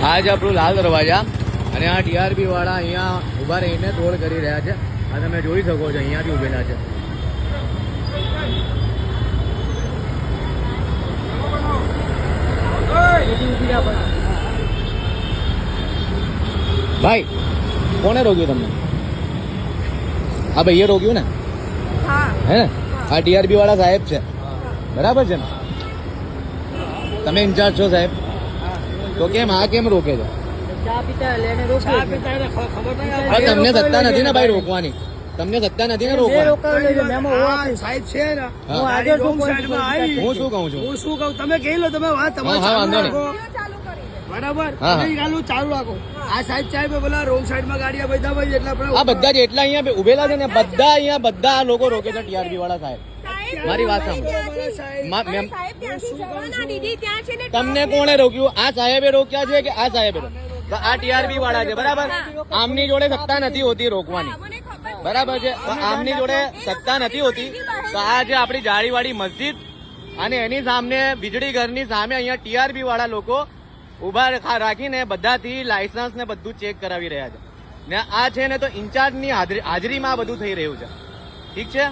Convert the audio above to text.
આ જ આપણું લાલ દરવાજા અને આ ટીઆરબી વાળા અહીંયા ઉભા રહીને તોડ કરી રહ્યા છે. આ તમે જોઈ શકો છો, અહીંયાથી ઉભેલા છે. ભાઈ કોને રોક્યું તમને? આ ભાઈએ રોક્યું ને? હે ને? આ ટીઆરબી વાળા સાહેબ છે, બરાબર છે ને? તમે ઇન્ચાર્જ છો સાહેબ, તો કેમ આ કેમ રોકે છે? તમને સત્તા નથી ને ભાઈ રોકવાની, તમને સત્તા નથી ને રોકવાની. સાહેબ છે ને, હું શું કહું છું? હું શું કહું તમે કહી લો, તમે વાત તમારે વાંધો નહીં. બરાબર ચાલુ રાખો. આ સાહેબ બોલા રોંગ સાઈડ માં ગાડી બધા ભાઈ એટલે આ બધા જેટલા અહીંયા ઉભેલા છે ને બધા આ લોકો રોકે છે ટીઆરબી વાળા સાહેબ. મારી વાત સાંભળો, તમને કોણે રોક્યું? આ સાહેબે રોક્યા છે કે આ સાહેબે? આ ટીઆરબી વાળા છે, બરાબર? આમની જોડે સત્તા નથી હોતી રોકવાની, બરાબર છે? આમની જોડે સત્તા નથી હોતી. તો આ જે આપણી જાળીવાળી મસ્જિદ અને એની સામે વીજળી ઘરની સામે અહીંયા ટીઆરબી વાળા લોકો ઉભા રાખીને બધાથી લાયસન્સ ને બધું ચેક કરાવી રહ્યા છે. ને આ છે ને તો ઇન્ચાર્જની હાજરીમાં આ બધું થઈ રહ્યું છે. ઠીક છે?